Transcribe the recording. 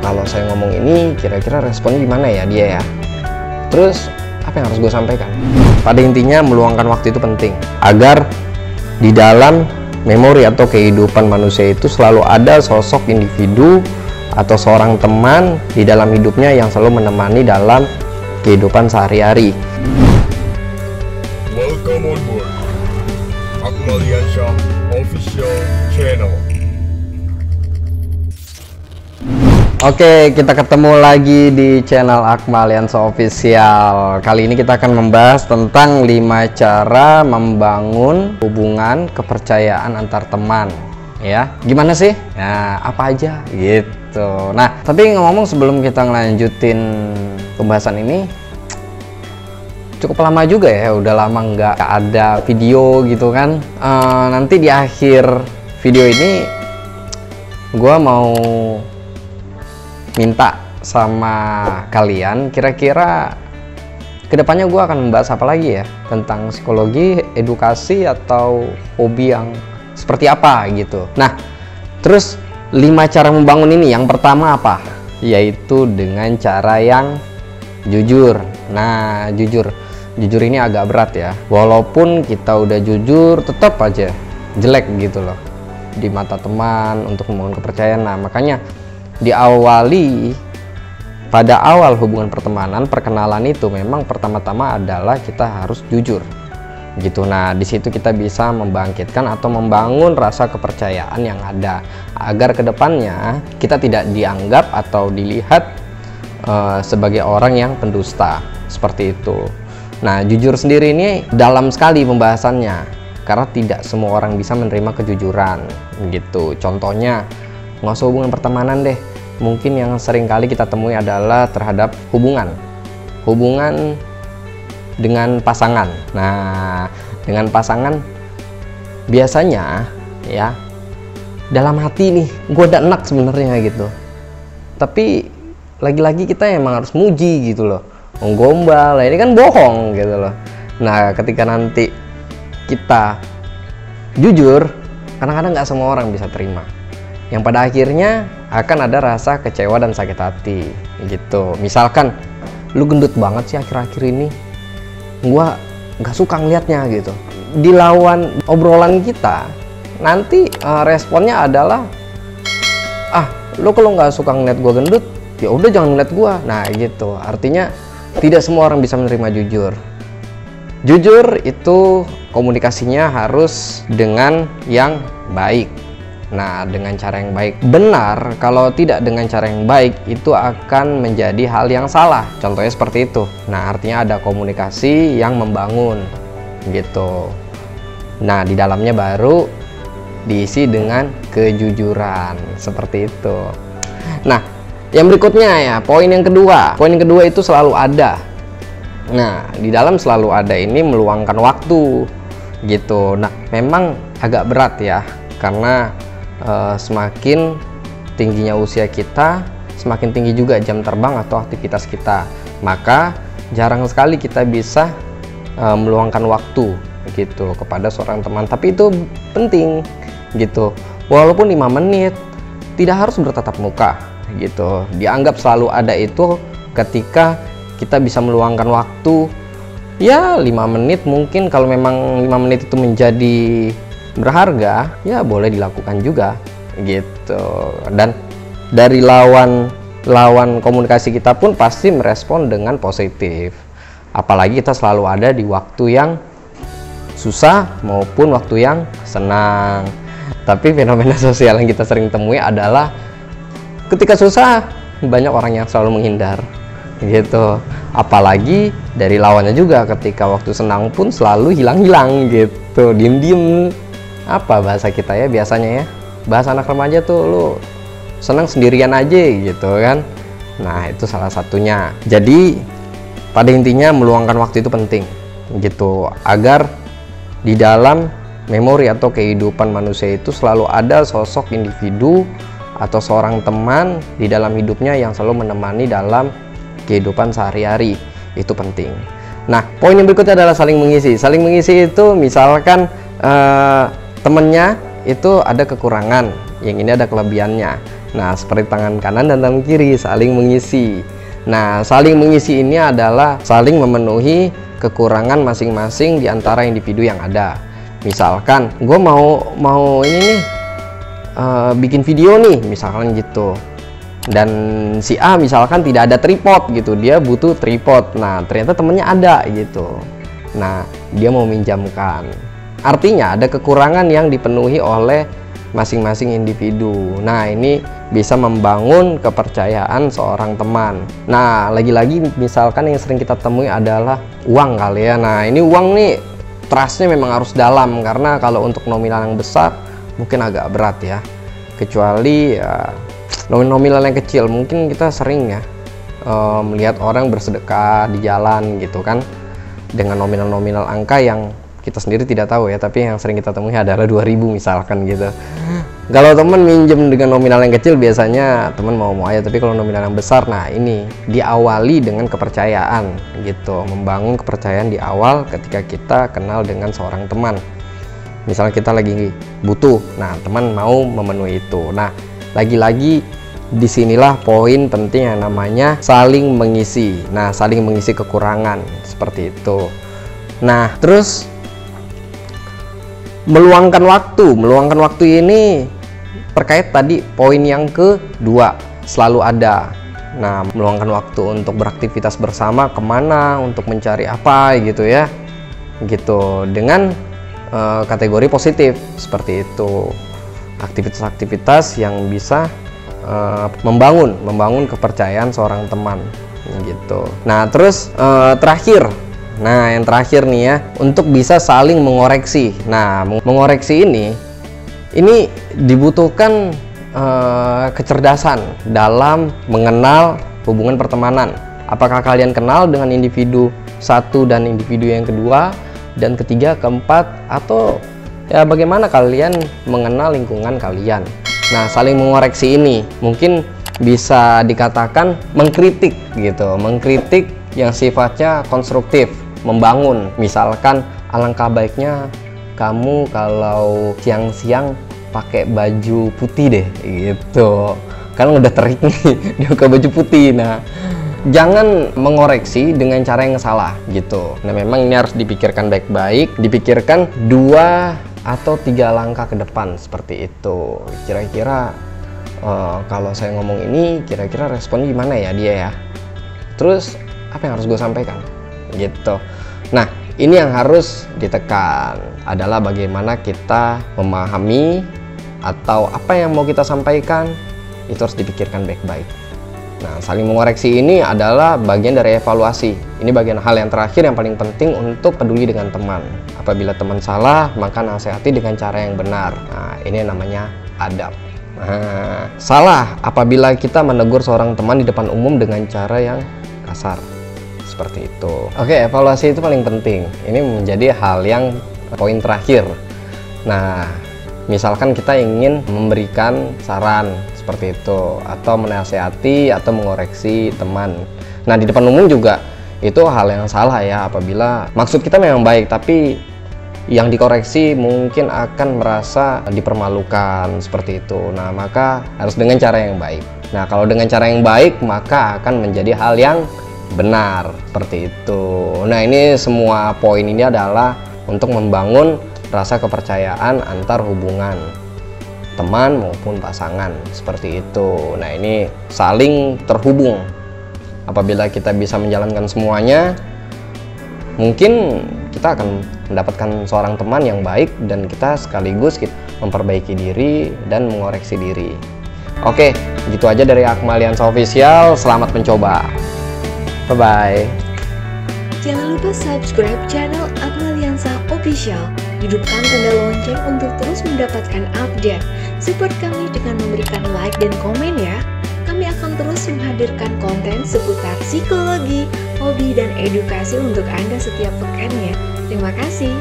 kalau saya ngomong ini kira-kira responnya gimana ya dia ya. Terus apa yang harus gue sampaikan? Pada intinya meluangkan waktu itu penting agar di dalam memori atau kehidupan manusia itu selalu ada sosok individu atau seorang teman di dalam hidupnya yang selalu menemani dalam kehidupan sehari-hari. Welcome on board Akmaliansyah Official Channel. Oke, kita ketemu lagi di channel Akmaliansyah Official. Kali ini kita akan membahas tentang 5 cara membangun hubungan kepercayaan antar teman. Ya, gimana sih? Nah, apa aja gitu. Nah, tapi ngomong sebelum kita ngelanjutin pembahasan ini, cukup lama juga ya, udah lama nggak ada video gitu kan. Nanti di akhir video ini gua mau minta sama kalian kira-kira kedepannya gue akan membahas apa lagi ya, tentang psikologi, edukasi, atau hobi yang seperti apa gitu. Nah, terus 5 cara membangun ini, yang pertama apa? Yaitu dengan cara yang jujur. Nah, jujur ini agak berat ya, walaupun kita udah jujur tetap aja jelek gitu loh di mata teman untuk membangun kepercayaan. Nah, makanya pada awal hubungan pertemanan, perkenalan itu memang pertama-tama adalah kita harus jujur gitu. Nah, di situ kita bisa membangkitkan atau membangun rasa kepercayaan yang ada agar kedepannya kita tidak dianggap atau dilihat sebagai orang yang pendusta seperti itu. Nah, jujur sendiri ini dalam sekali pembahasannya karena tidak semua orang bisa menerima kejujuran gitu. Contohnya, nggak usah hubungan pertemanan deh, mungkin yang sering kali kita temui adalah terhadap hubungan dengan pasangan. Nah, dengan pasangan biasanya ya dalam hati nih gue udah enak sebenarnya gitu, tapi lagi-lagi kita emang harus muji gitu loh, menggombal. Nah, ini kan bohong gitu loh. Nah, ketika nanti kita jujur, kadang-kadang nggak semua orang bisa terima, yang pada akhirnya akan ada rasa kecewa dan sakit hati gitu. Misalkan lu gendut banget sih akhir-akhir ini, gua nggak suka ngeliatnya gitu. Di lawan obrolan kita nanti responnya adalah, lu kalau nggak suka ngeliat gua gendut, ya udah jangan ngeliat gua. Nah gitu, artinya tidak semua orang bisa menerima jujur. Jujur itu komunikasinya harus dengan yang baik. Nah, dengan cara yang baik benar, kalau tidak dengan cara yang baik itu akan menjadi hal yang salah. Contohnya seperti itu. Nah, artinya ada komunikasi yang membangun gitu. Nah, di dalamnya baru diisi dengan kejujuran seperti itu. Nah, yang berikutnya ya, poin yang kedua. Poin yang kedua itu selalu ada. Nah, di dalam selalu ada ini meluangkan waktu gitu. Nah, memang agak berat ya, karena semakin tingginya usia kita, semakin tinggi juga jam terbang atau aktivitas kita, maka jarang sekali kita bisa meluangkan waktu gitu kepada seorang teman. Tapi itu penting gitu, walaupun 5 menit, tidak harus bertatap muka gitu. Dianggap selalu ada itu ketika kita bisa meluangkan waktu ya 5 menit. Mungkin kalau memang 5 menit itu menjadi berharga, ya boleh dilakukan juga gitu. Dan dari lawan komunikasi kita pun pasti merespon dengan positif, apalagi kita selalu ada di waktu yang susah maupun waktu yang senang. Tapi fenomena sosial yang kita sering temui adalah ketika susah banyak orang yang selalu menghindar gitu, apalagi dari lawannya juga ketika waktu senang pun selalu hilang-hilang gitu, diem-diem. Apa bahasa kita ya biasanya ya, bahasa anak remaja tuh, lu senang sendirian aja gitu kan. Nah, itu salah satunya. Jadi pada intinya meluangkan waktu itu penting gitu agar di dalam memori atau kehidupan manusia itu selalu ada sosok individu atau seorang teman di dalam hidupnya yang selalu menemani dalam kehidupan sehari-hari. Itu penting. Nah, poin yang berikutnya adalah saling mengisi. Saling mengisi itu misalkan temennya itu ada kekurangan, yang ini ada kelebihannya. Nah, seperti tangan kanan dan tangan kiri saling mengisi. Nah, saling mengisi ini adalah saling memenuhi kekurangan masing-masing di antara individu yang ada. Misalkan gue mau ini nih bikin video nih, misalkan gitu. Dan si A misalkan tidak ada tripod gitu, dia butuh tripod. Nah, ternyata temennya ada gitu. Nah, dia mau minjamkan. Artinya ada kekurangan yang dipenuhi oleh masing-masing individu. Nah, ini bisa membangun kepercayaan seorang teman. Nah, lagi-lagi misalkan yang sering kita temui adalah uang kali ya. Nah, ini uang nih trustnya memang harus dalam, karena kalau untuk nominal yang besar mungkin agak berat ya. Kecuali ya nominal yang kecil, mungkin kita sering ya melihat orang bersedekah di jalan gitu kan dengan nominal-nominal angka yang kita sendiri tidak tahu ya, tapi yang sering kita temui adalah 2000 misalkan gitu. Kalau teman minjem dengan nominal yang kecil biasanya teman mau aja, tapi kalau nominal yang besar, nah ini diawali dengan kepercayaan gitu, membangun kepercayaan di awal ketika kita kenal dengan seorang teman. Misalnya kita lagi butuh, nah teman mau memenuhi itu. Nah, lagi-lagi disinilah poin penting yang namanya saling mengisi. Nah, saling mengisi kekurangan seperti itu. Nah, terus meluangkan waktu ini terkait tadi poin yang kedua, selalu ada. Nah, meluangkan waktu untuk beraktivitas bersama, kemana, untuk mencari apa gitu ya, gitu, dengan kategori positif seperti itu. Aktivitas-aktivitas yang bisa membangun kepercayaan seorang teman gitu. Nah, terus terakhir, nah yang terakhir nih ya, untuk bisa saling mengoreksi. Nah, mengoreksi ini dibutuhkan kecerdasan dalam mengenal hubungan pertemanan. Apakah kalian kenal dengan individu satu dan individu yang kedua dan ketiga, keempat, atau ya bagaimana kalian mengenal lingkungan kalian. Nah, saling mengoreksi ini mungkin bisa dikatakan mengkritik gitu, mengkritik yang sifatnya konstruktif, membangun. Misalkan alangkah baiknya kamu kalau siang-siang pakai baju putih deh gitu, kan udah terik nih dia pakai baju putih. Nah, jangan mengoreksi dengan cara yang salah gitu. Nah, memang ini harus dipikirkan baik-baik, dipikirkan 2 atau 3 langkah ke depan seperti itu. Kira-kira kalau saya ngomong ini, kira-kira respon gimana ya dia ya? Terus apa yang harus gue sampaikan gitu. Nah, ini yang harus ditekan adalah bagaimana kita memahami atau apa yang mau kita sampaikan, itu harus dipikirkan baik-baik. Nah, saling mengoreksi ini adalah bagian dari evaluasi. Ini bagian hal yang terakhir yang paling penting untuk peduli dengan teman. Apabila teman salah, maka nasihati dengan cara yang benar. Nah, ini namanya adab. Nah, salah apabila kita menegur seorang teman di depan umum dengan cara yang kasar. Seperti itu. Oke, evaluasi itu paling penting. Ini menjadi hal yang poin terakhir. Nah, misalkan kita ingin memberikan saran seperti itu, atau menasehati atau mengoreksi teman. Nah, di depan umum juga itu hal yang salah ya, apabila maksud kita memang baik tapi yang dikoreksi mungkin akan merasa dipermalukan seperti itu. Nah, maka harus dengan cara yang baik. Nah, kalau dengan cara yang baik maka akan menjadi hal yang benar seperti itu. Nah, ini semua poin ini adalah untuk membangun rasa kepercayaan antar hubungan teman maupun pasangan seperti itu. Nah, ini saling terhubung. Apabila kita bisa menjalankan semuanya, mungkin kita akan mendapatkan seorang teman yang baik dan kita sekaligus memperbaiki diri dan mengoreksi diri. Oke, gitu aja dari Akmaliansa Official. Selamat mencoba. Bye-bye. Jangan lupa subscribe channel Akmaliansa Official. Hidupkan tanda lonceng untuk terus mendapatkan update. Support kami dengan memberikan like dan komen ya. Kami akan terus menghadirkan konten seputar psikologi, hobi, dan edukasi untuk Anda setiap pekannya. Terima kasih.